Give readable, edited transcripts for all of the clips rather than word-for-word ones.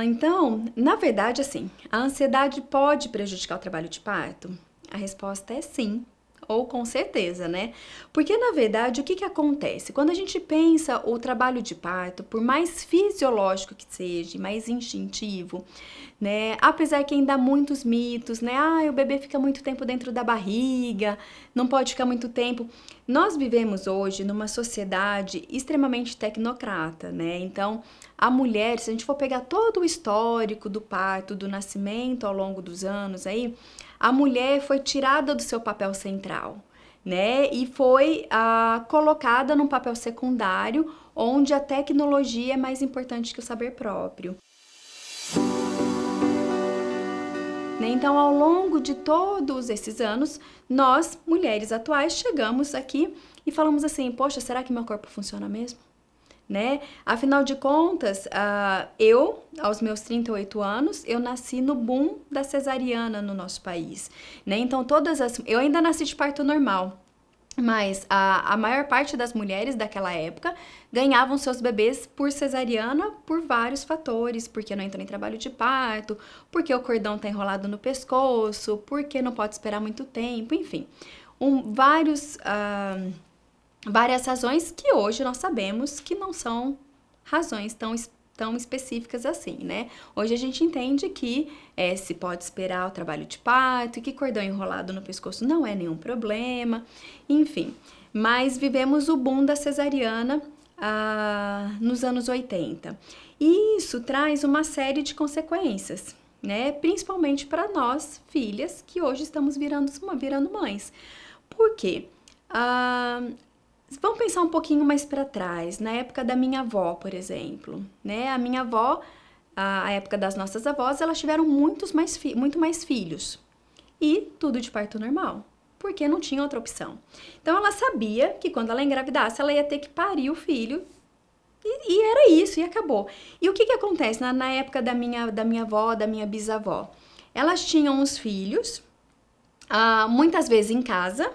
Então, na verdade, assim, a ansiedade pode prejudicar o trabalho de parto? A resposta é sim, ou com certeza, né? Porque, na verdade, o que que acontece? Quando a gente pensa o trabalho de parto, por mais fisiológico que seja, mais instintivo, né? Apesar que ainda há muitos mitos, né? Ah, o bebê fica muito tempo dentro da barriga, não pode ficar muito tempo. Nós vivemos hoje numa sociedade extremamente tecnocrata, né? Então, a mulher, se a gente for pegar todo o histórico do parto, do nascimento ao longo dos anos aí, a mulher foi tirada do seu papel central, né? E foi colocada num papel secundário, onde a tecnologia é mais importante que o saber próprio. Né? Então, ao longo de todos esses anos, nós, mulheres atuais, chegamos aqui e falamos assim: poxa, será que meu corpo funciona mesmo? Né? Afinal de contas, eu, aos meus 38 anos, eu nasci no boom da cesariana no nosso país, né? Então, eu ainda nasci de parto normal, mas a maior parte das mulheres daquela época ganhavam seus bebês por cesariana por vários fatores, porque não entrou em trabalho de parto, porque o cordão está enrolado no pescoço, porque não pode esperar muito tempo, enfim. Várias razões que hoje nós sabemos que não são razões tão específicas assim, né? Hoje a gente entende que se pode esperar o trabalho de parto e que cordão enrolado no pescoço não é nenhum problema, enfim. Mas vivemos o boom da cesariana nos anos 80. E isso traz uma série de consequências, né? Principalmente para nós, filhas, que hoje estamos virando mães. Por quê? Vamos pensar um pouquinho mais para trás, na época da minha avó, por exemplo, né? A minha avó, a época das nossas avós, elas tiveram muito mais filhos e tudo de parto normal, porque não tinha outra opção. Então ela sabia que quando ela engravidasse, ela ia ter que parir o filho e era isso, e acabou. E o que que acontece na época da minha avó, da minha bisavó? Elas tinham os filhos, muitas vezes em casa,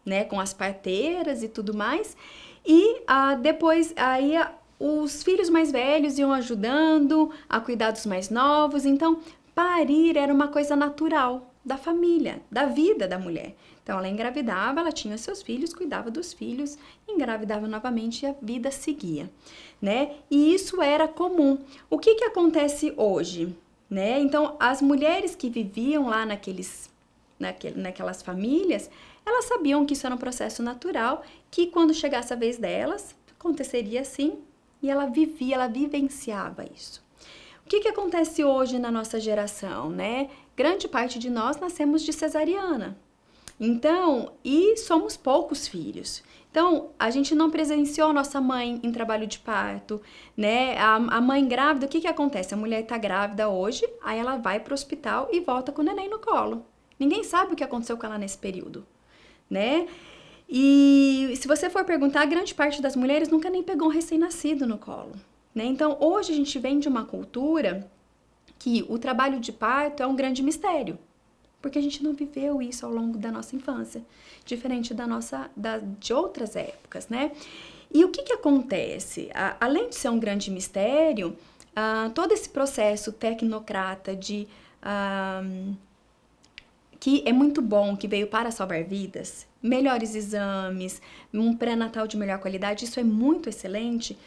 né, com as parteiras e tudo mais. E depois aí os filhos mais velhos iam ajudando a cuidar dos mais novos. Então, parir era uma coisa natural da família, da vida da mulher. Então, ela engravidava, ela tinha seus filhos, cuidava dos filhos, engravidava novamente e a vida seguia, né? E isso era comum. O que que acontece hoje, né? Então, as mulheres que viviam lá naquelas famílias, elas sabiam que isso era um processo natural, que quando chegasse a vez delas, aconteceria assim, e ela vivenciava isso. O que que acontece hoje na nossa geração, né? Grande parte de nós nascemos de cesariana. Então, e somos poucos filhos. Então, a gente não presenciou a nossa mãe em trabalho de parto, né? A mãe grávida, o que que acontece? A mulher tá grávida hoje, aí ela vai pro hospital e volta com o neném no colo. Ninguém sabe o que aconteceu com ela nesse período, né? E se você for perguntar, a grande parte das mulheres nunca nem pegou um recém-nascido no colo, né? Então, hoje a gente vem de uma cultura que o trabalho de parto é um grande mistério, porque a gente não viveu isso ao longo da nossa infância, diferente de outras épocas, né? E o que que acontece? Além de ser um grande mistério, todo esse processo tecnocrata que é muito bom, que veio para salvar vidas, melhores exames, um pré-natal de melhor qualidade, isso é muito excelente,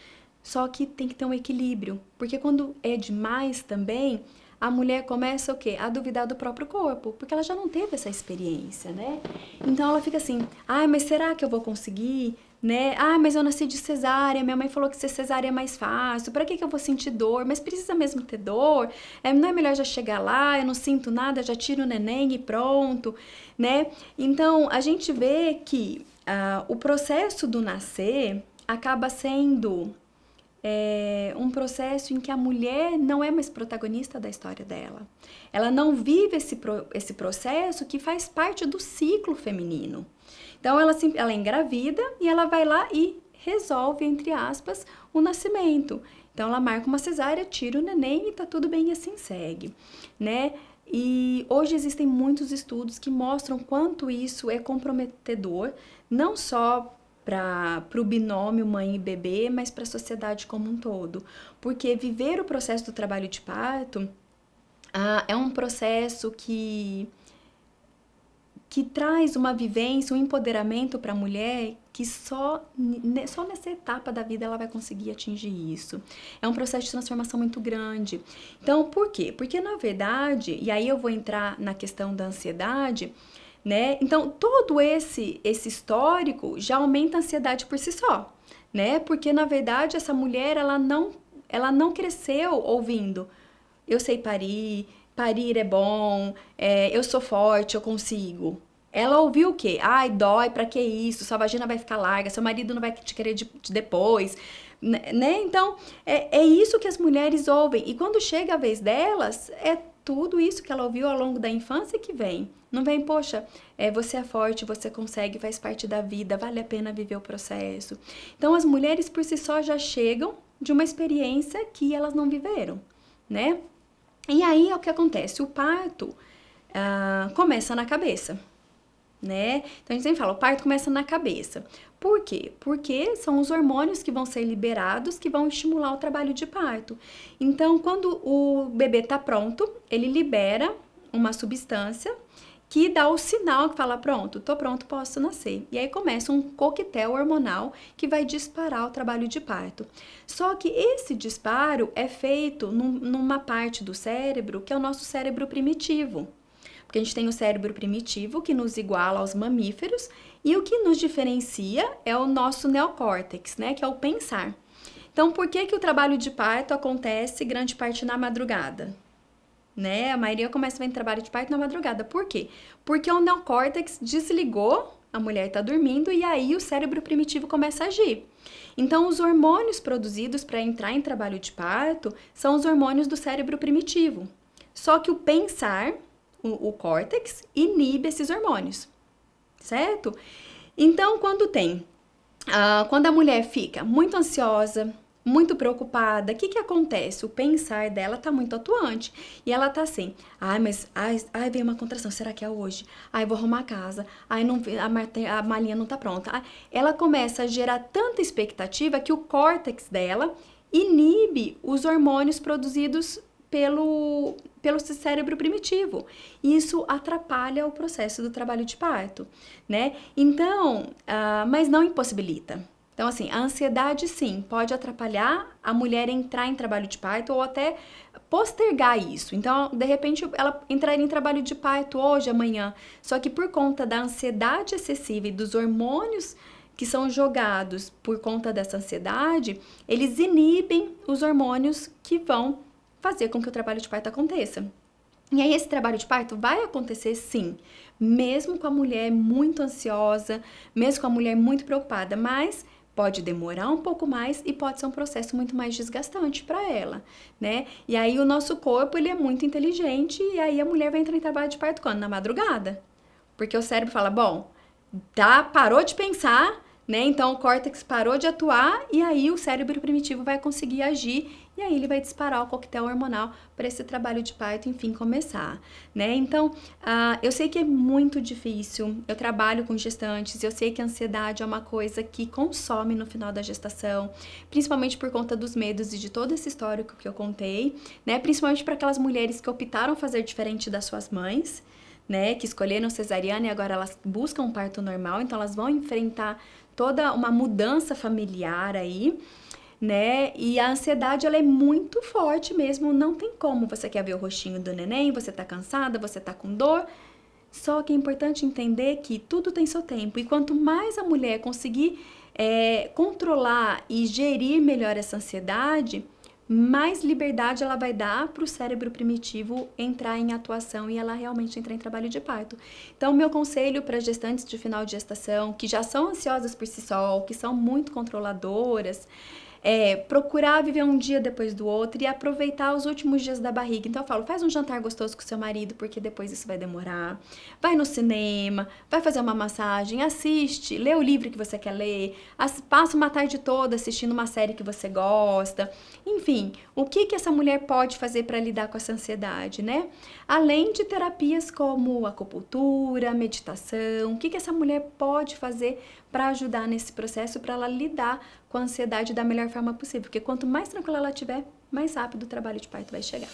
só que tem que ter um equilíbrio, porque quando é demais também, a mulher começa o quê? A duvidar do próprio corpo, porque ela já não teve essa experiência, né? Então ela fica assim, mas será que eu vou conseguir? Né? Mas eu nasci de cesárea, minha mãe falou que ser cesárea é mais fácil, pra que eu vou sentir dor? Mas precisa mesmo ter dor? Não é melhor já chegar lá, eu não sinto nada, já tiro o neném e pronto, né? Então, a gente vê que o processo do nascer acaba sendo um processo em que a mulher não é mais protagonista da história dela. Ela não vive esse processo que faz parte do ciclo feminino. Então, ela engravida e ela vai lá e resolve, entre aspas, o nascimento. Então, ela marca uma cesárea, tira o neném e tá tudo bem e assim segue, né? E hoje existem muitos estudos que mostram quanto isso é comprometedor, não só para o binômio mãe e bebê, mas para a sociedade como um todo. Porque viver o processo do trabalho de parto é um processo que traz uma vivência, um empoderamento para a mulher que só nessa etapa da vida ela vai conseguir atingir isso. É um processo de transformação muito grande. Então, por quê? Porque, na verdade, e aí eu vou entrar na questão da ansiedade, né? Então, todo esse histórico já aumenta a ansiedade por si só, né? Porque, na verdade, essa mulher, ela não cresceu ouvindo eu sei parir, parir é bom, eu sou forte, eu consigo. Ela ouviu o quê? Ai, dói, pra que isso? Sua vagina vai ficar larga, seu marido não vai te querer depois, né? Então, é isso que as mulheres ouvem. E quando chega a vez delas, é tudo isso que ela ouviu ao longo da infância que vem. Não vem, poxa, você é forte, você consegue, faz parte da vida, vale a pena viver o processo. Então, as mulheres por si só já chegam de uma experiência que elas não viveram, né? E aí, é o que acontece? O parto começa na cabeça, né? Então, a gente sempre fala, o parto começa na cabeça. Por quê? Porque são os hormônios que vão ser liberados que vão estimular o trabalho de parto. Então, quando o bebê tá pronto, ele libera uma substância que dá o sinal que fala, pronto, tô pronto, posso nascer. E aí começa um coquetel hormonal que vai disparar o trabalho de parto. Só que esse disparo é feito numa parte do cérebro que é o nosso cérebro primitivo. Porque a gente tem o cérebro primitivo que nos iguala aos mamíferos e o que nos diferencia é o nosso neocórtex, né, que é o pensar. Então, por que o trabalho de parto acontece grande parte na madrugada? Né? A maioria começa a ver trabalho de parto na madrugada. Por quê? Porque o neocórtex desligou, a mulher está dormindo e aí o cérebro primitivo começa a agir. Então, os hormônios produzidos para entrar em trabalho de parto são os hormônios do cérebro primitivo. Só que o pensar, o córtex, inibe esses hormônios, certo? Então, quando a mulher fica muito ansiosa, muito preocupada, o que acontece? O pensar dela tá muito atuante. E ela tá assim, veio uma contração, será que é hoje? Ai, vou arrumar a casa. Ai, não, a malinha não tá pronta. Ai, ela começa a gerar tanta expectativa que o córtex dela inibe os hormônios produzidos pelo cérebro primitivo. E isso atrapalha o processo do trabalho de parto, né? Então, mas não impossibilita. Então, assim, a ansiedade, sim, pode atrapalhar a mulher entrar em trabalho de parto ou até postergar isso. Então, de repente, ela entraria em trabalho de parto hoje, amanhã. Só que por conta da ansiedade excessiva e dos hormônios que são jogados por conta dessa ansiedade, eles inibem os hormônios que vão fazer com que o trabalho de parto aconteça. E aí, esse trabalho de parto vai acontecer, sim, mesmo com a mulher muito ansiosa, mesmo com a mulher muito preocupada, mas pode demorar um pouco mais e pode ser um processo muito mais desgastante para ela, né? E aí o nosso corpo, ele é muito inteligente e aí a mulher vai entrar em trabalho de parto quando? Na madrugada. Porque o cérebro fala, bom, parou de pensar, né? Então o córtex parou de atuar e aí o cérebro primitivo vai conseguir agir e aí ele vai disparar o coquetel hormonal para esse trabalho de parto, enfim, começar, né? Então, eu sei que é muito difícil, eu trabalho com gestantes, eu sei que a ansiedade é uma coisa que consome no final da gestação, principalmente por conta dos medos e de todo esse histórico que eu contei, né? Principalmente para aquelas mulheres que optaram fazer diferente das suas mães, né, que escolheram cesariana e agora elas buscam um parto normal, então elas vão enfrentar toda uma mudança familiar aí, né, e a ansiedade, ela é muito forte mesmo, não tem como, você quer ver o rostinho do neném, você tá cansada, você tá com dor, só que é importante entender que tudo tem seu tempo, e quanto mais a mulher conseguir controlar e gerir melhor essa ansiedade, mais liberdade ela vai dar para o cérebro primitivo entrar em atuação e ela realmente entrar em trabalho de parto. Então, meu conselho para gestantes de final de gestação, que já são ansiosas por si só, que são muito controladoras, procurar viver um dia depois do outro e aproveitar os últimos dias da barriga. Então eu falo, faz um jantar gostoso com seu marido, porque depois isso vai demorar. Vai no cinema, vai fazer uma massagem, assiste, lê o livro que você quer ler, passa uma tarde toda assistindo uma série que você gosta. Enfim, o que essa mulher pode fazer para lidar com essa ansiedade, né? Além de terapias como acupuntura, meditação, o que essa mulher pode fazer para ajudar nesse processo, para ela lidar com a ansiedade da melhor forma possível. Porque quanto mais tranquila ela tiver, mais rápido o trabalho de parto vai chegar.